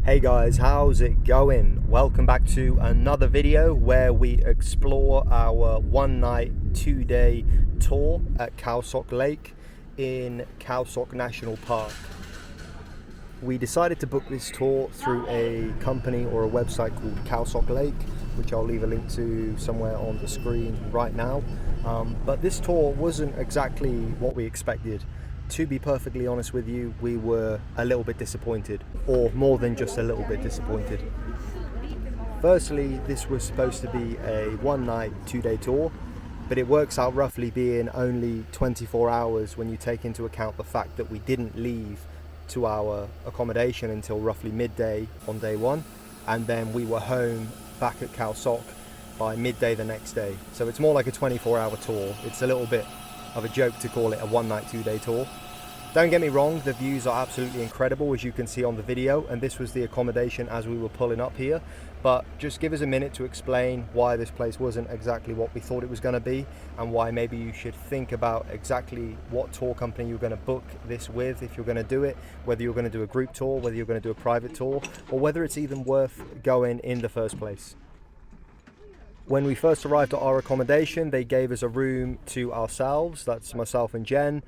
Hey guys, how's it going? Welcome back to another video where we explore our 1 night, 2 day tour at Khao Sok Lake in Khao Sok National Park. We decided to book this tour through a company or a website called Khao Sok Lake, which I'll leave a link to somewhere on the screen right now. But this tour wasn't exactly what we expected. To be perfectly honest with you, we were a little bit disappointed, or more than just a little bit disappointed. Firstly, this was supposed to be a 1 night, 2 day tour, but it works out roughly being only 24 hours when you take into account the fact that we didn't leave to our accommodation until roughly midday on day one, and then we were home back at Khao Sok by midday the next day. So it's more like a 24-hour tour. It's a little bit of a joke to call it a 1 night, 2 day tour. Don't get me wrong, the views are absolutely incredible, as you can see on the video, and this was the accommodation as we were pulling up here. But just give us a minute to explain why this place wasn't exactly what we thought it was going to be, and why maybe you should think about exactly what tour company you're going to book this with if you're going to do it, whether you're going to do a group tour, whether you're going to do a private tour, or whether it's even worth going in the first place. When we first arrived at our accommodation, they gave us a room to ourselves. That's myself and Jen.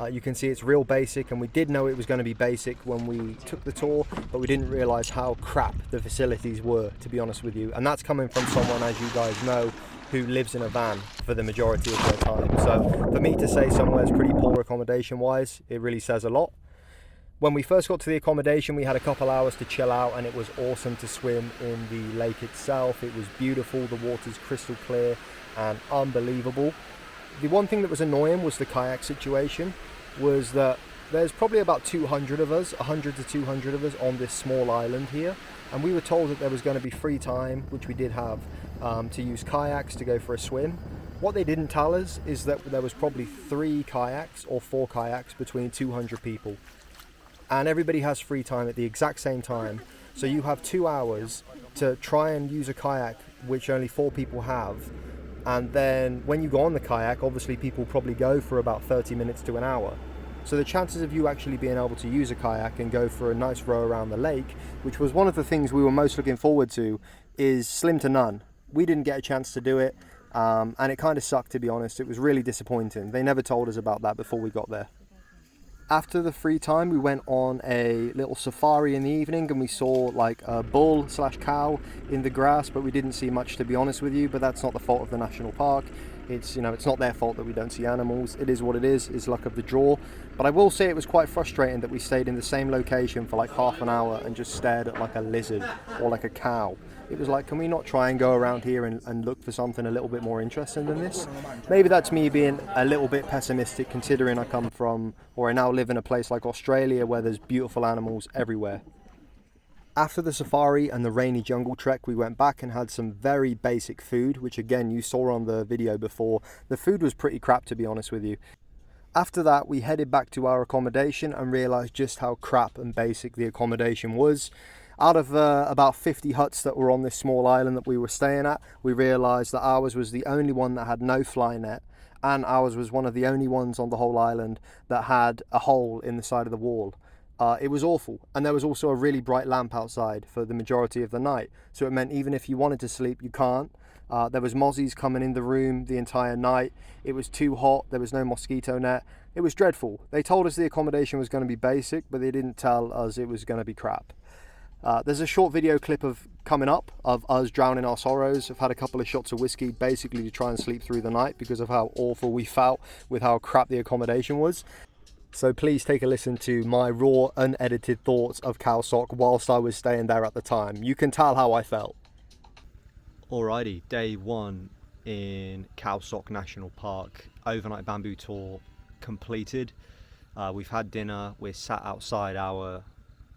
You can see it's real basic, and we did know it was going to be basic when we took the tour, but we didn't realize how crap the facilities were, to be honest with you. And that's coming from someone, as you guys know, who lives in a van for the majority of their time. So for me to say somewhere's pretty poor accommodation wise, it really says a lot. When we first got to the accommodation, we had a couple hours to chill out, and it was awesome to swim in the lake itself. It was beautiful, the water's crystal clear and unbelievable. The one thing that was annoying was the kayak situation, was that there's probably about 200 of us, 100 to 200 of us on this small island here, and we were told that there was going to be free time, which we did have, to use kayaks to go for a swim. What they didn't tell us is that there was probably 3 kayaks or 4 kayaks between 200 people. And everybody has free time at the exact same time, so you have 2 hours to try and use a kayak, which only 4 people have. And then when you go on the kayak, obviously people probably go for about 30 minutes to an hour. So the chances of you actually being able to use a kayak and go for a nice row around the lake, which was one of the things we were most looking forward to, is slim to none. We didn't get a chance to do it, and it kind of sucked, to be honest. It was really disappointing. They never told us about that before we got there. After the free time, we went on a little safari in the evening, and we saw like a bull / cow in the grass, but we didn't see much, to be honest with you. But that's not the fault of the national park. It's not their fault that we don't see animals. It is what it is. It's luck of the draw. But I will say it was quite frustrating that we stayed in the same location for like half an hour and just stared at like a lizard or like a cow. It was like, can we not try and go around here and look for something a little bit more interesting than this? Maybe that's me being a little bit pessimistic, considering I come from, or I now live in a place like Australia where there's beautiful animals everywhere. After the safari and the rainy jungle trek, we went back and had some very basic food, which again you saw on the video before. The food was pretty crap, to be honest with you. After that, we headed back to our accommodation and realized just how crap and basic the accommodation was. Out of about 50 huts that were on this small island that we were staying at, we realized that ours was the only one that had no fly net, and ours was one of the only ones on the whole island that had a hole in the side of the wall. It was awful, and there was also a really bright lamp outside for the majority of the night, so it meant even if you wanted to sleep, you can't. There was mozzies coming in the room the entire night. It was too hot. There was no mosquito net. It was dreadful. They told us the accommodation was going to be basic, but they didn't tell us it was going to be crap. There's a short video clip coming up of us drowning our sorrows. I've had a couple of shots of whiskey basically to try and sleep through the night because of how awful we felt with how crap the accommodation was. So please take a listen to my raw, unedited thoughts of Khao Sok whilst I was staying there at the time. You can tell how I felt. Alrighty, day 1 in Khao Sok National Park. Overnight bamboo tour completed. We've had dinner. We're sat outside our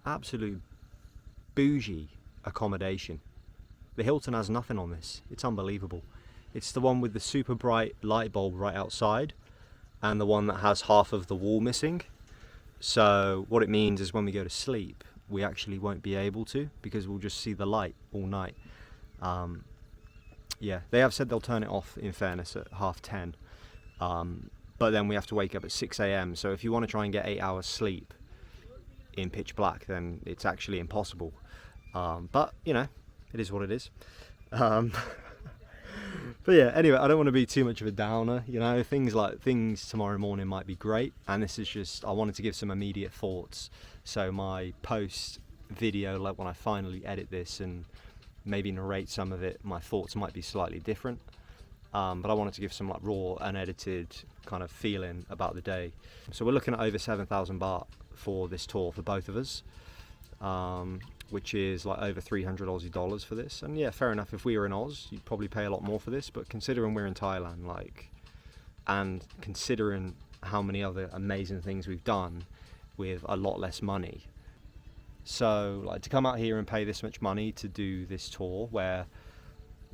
absolute bougie accommodation. The Hilton has nothing on this. It's unbelievable. It's the one with the super bright light bulb right outside, and the one that has half of the wall missing. So what it means is when we go to sleep, we actually won't be able to, because we'll just see the light all night. Yeah, they have said they'll turn it off, in fairness, at 10:30. But then we have to wake up at 6 AM. So if you want to try and get 8 hours sleep in pitch black, then it's actually impossible. But you know, it is what it is. But yeah, anyway, I don't want to be too much of a downer. You know, things tomorrow morning might be great, and this is just, I wanted to give some immediate thoughts. So my post video, like when I finally edit this and maybe narrate some of it, my thoughts might be slightly different. But I wanted to give some like raw, unedited kind of feeling about the day. So we're looking at over 7,000 baht for this tour for both of us. Which is like over 300 Aussie dollars for this. And yeah, fair enough, if we were in Oz, you'd probably pay a lot more for this, but considering we're in Thailand, like, and considering how many other amazing things we've done with a lot less money. So like to come out here and pay this much money to do this tour where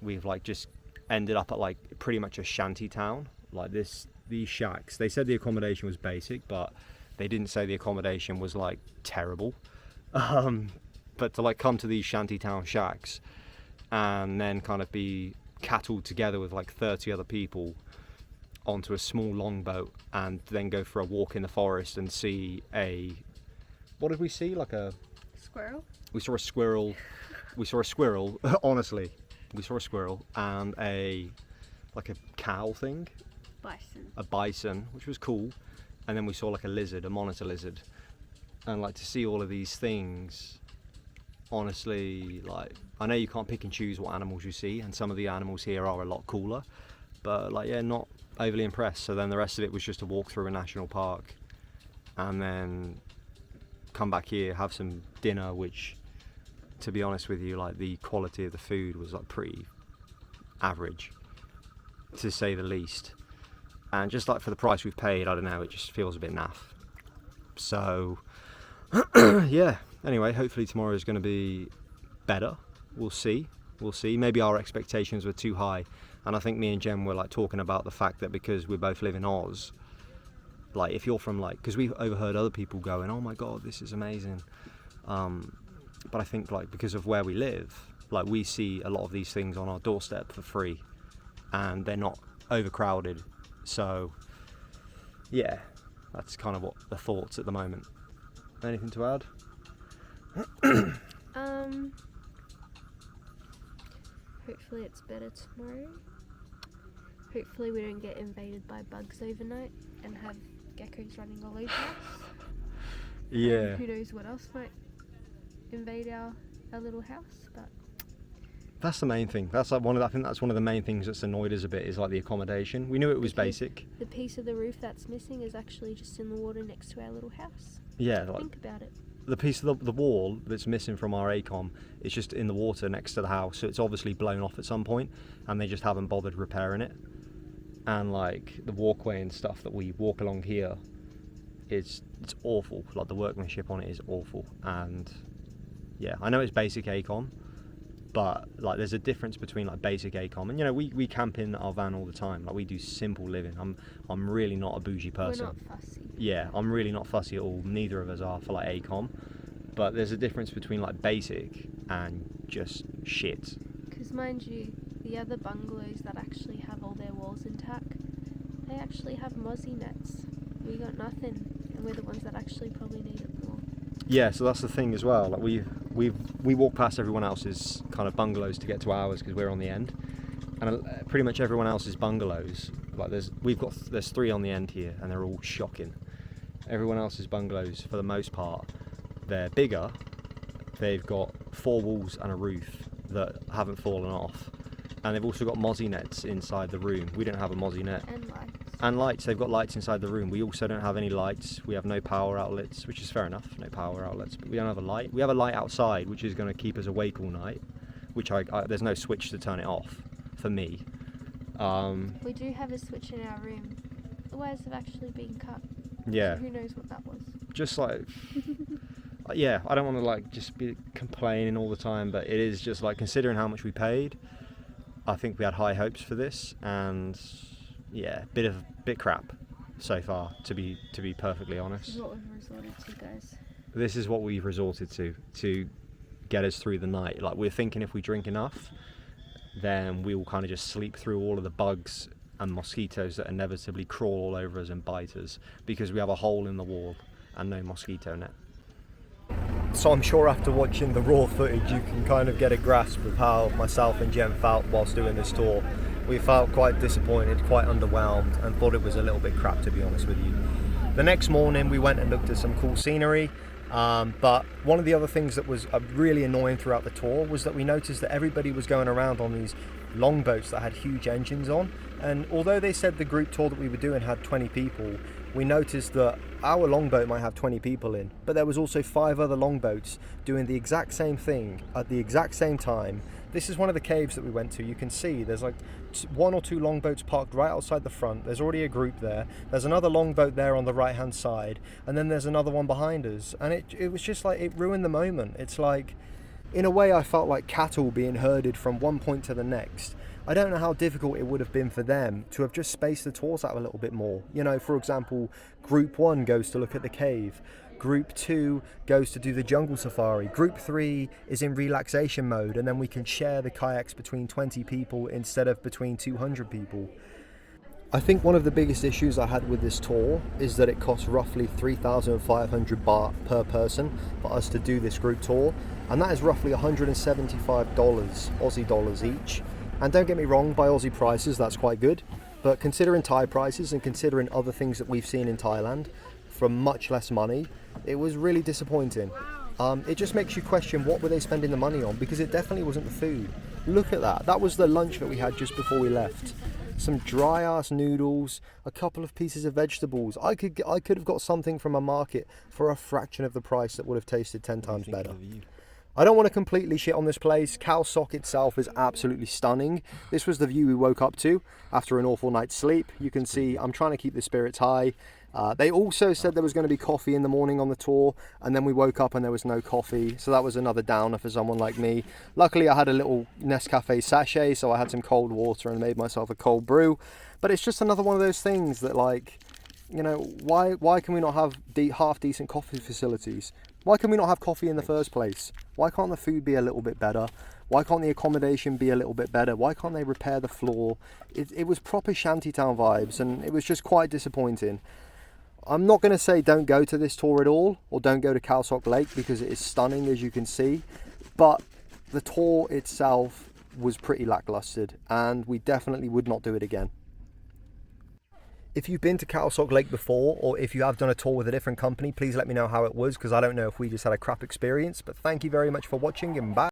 we've like just ended up at like pretty much a shanty town, like these shacks. They said the accommodation was basic, but they didn't say the accommodation was like terrible. But to like come to these shantytown shacks and then kind of be cattled together with like 30 other people onto a small longboat and then go for a walk in the forest and see what did we see? Like a squirrel? We saw a squirrel. We saw a squirrel, honestly. We saw a squirrel and like a cow thing. Bison. A bison, which was cool. And then we saw like a lizard, a monitor lizard. And like to see all of these things, honestly, like I know you can't pick and choose what animals you see, and some of the animals here are a lot cooler, but like yeah, not overly impressed. So then the rest of it was just a walk through a national park and then come back here, have some dinner, which to be honest with you, like the quality of the food was like pretty average to say the least, and just like for the price we've paid, I don't know, it just feels a bit naff. So yeah, anyway, hopefully tomorrow is going to be better. We'll see. Maybe our expectations were too high, and I think me and Jem were like talking about the fact that because we both live in Oz, like if you're from like, because we've overheard other people going, oh my god, this is amazing, but I think like because of where we live, like we see a lot of these things on our doorstep for free and they're not overcrowded. So yeah, that's kind of what the thoughts at the moment. Anything to add? Hopefully it's better tomorrow. Hopefully we don't get invaded by bugs overnight and have geckos running all over us. Yeah. Who knows what else might invade our little house, but that's the main thing. That's like I think that's one of the main things that's annoyed us a bit, is like the accommodation. We knew it was basic. The piece of the roof that's missing is actually just in the water next to our little house. Yeah, like, think about it. The piece of the wall that's missing from our ACOM is just in the water next to the house, so it's obviously blown off at some point and they just haven't bothered repairing it. And like the walkway and stuff that we walk along here, it's awful. Like the workmanship on it is awful. And yeah, I know it's basic ACOM, but like there's a difference between like basic ACOM and, you know, we camp in our van all the time. Like we do simple living. I'm really not a bougie person. We're not fussy. Yeah, I'm really not fussy at all. Neither of us are for like ACOM, but there's a difference between like basic and just shit. Because mind you, the other bungalows that actually have all their walls intact, they actually have mozzie nets. We got nothing, and we're the ones that actually probably need it more. Yeah, so that's the thing as well. Like we walk past everyone else's kind of bungalows to get to ours because we're on the end, and pretty much everyone else's bungalows, like there's 3 on the end here, and they're all shocking. Everyone else's bungalows, for the most part, they're bigger. They've got 4 walls and a roof that haven't fallen off, and they've also got mozzie nets inside the room. We don't have a mozzie net. And lights. And lights. They've got lights inside the room. We also don't have any lights. We have no power outlets, which is fair enough. No power outlets, but we don't have a light. We have a light outside, which is going to keep us awake all night. Which there's no switch to turn it off for me. We do have a switch in our room. The wires have actually been cut. Yeah. So who knows what that was? Just like, yeah, I don't want to like just be complaining all the time, but it is just like, considering how much we paid, I think we had high hopes for this, and yeah, bit crap so far, to be perfectly honest. This is what we've resorted to, guys. This is what we've resorted to get us through the night. Like, we're thinking if we drink enough, then we will kind of just sleep through all of the bugs and mosquitoes that inevitably crawl all over us and bite us, because we have a hole in the wall and no mosquito net. So I'm sure after watching the raw footage you can kind of get a grasp of how myself and Jem felt whilst doing this tour. We felt quite disappointed, quite underwhelmed, and thought it was a little bit crap, to be honest with you. The next morning we went and looked at some cool scenery, but one of the other things that was really annoying throughout the tour was that we noticed that everybody was going around on these longboats that had huge engines on, and although they said the group tour that we were doing had 20 people, we noticed that our longboat might have 20 people in, but there was also 5 other longboats doing the exact same thing at the exact same time. This is one of the caves that we went to. You can see there's like 1 or 2 longboats parked right outside the front. There's already a group there. There's another longboat there on the right hand side, and then there's another one behind us, and it was just like, it ruined the moment. It's like, in a way I felt like cattle being herded from one point to the next. I don't know how difficult it would have been for them to have just spaced the tours out a little bit more. You know, for example, Group 1 goes to look at the cave. Group 2 goes to do the jungle safari. Group 3 is in relaxation mode, and then we can share the kayaks between 20 people instead of between 200 people. I think one of the biggest issues I had with this tour is that it costs roughly 3,500 baht per person for us to do this group tour, and that is roughly $175 Aussie dollars each. And don't get me wrong, by Aussie prices that's quite good, but considering Thai prices and considering other things that we've seen in Thailand for much less money, it was really disappointing. It just makes you question, what were they spending the money on, because it definitely wasn't the food. Look at that, that was the lunch that we had just before we left. Some dry ass noodles, a couple of pieces of vegetables. I could have got something from a market for a fraction of the price that would have tasted 10 times better. I don't want to completely shit on this place. Khao Sok itself is absolutely stunning. This was the view we woke up to after an awful night's sleep. You can see I'm trying to keep the spirits high. They also said there was going to be coffee in the morning on the tour, and then we woke up and there was no coffee, so that was another downer for someone like me. Luckily I had a little Nescafe sachet, so I had some cold water and made myself a cold brew. But it's just another one of those things that, like, you know, why can we not have half decent coffee facilities? Why can we not have coffee in the first place? Why can't the food be a little bit better? Why can't the accommodation be a little bit better? Why can't they repair the floor? It was proper shantytown vibes, and it was just quite disappointing. I'm not going to say don't go to this tour at all, or don't go to Khao Sok Lake, because it is stunning, as you can see, but the tour itself was pretty lackluster, and we definitely would not do it again. If you've been to Khao Sok Lake before, or if you have done a tour with a different company, please let me know how it was, because I don't know if we just had a crap experience. But thank you very much for watching, and bye.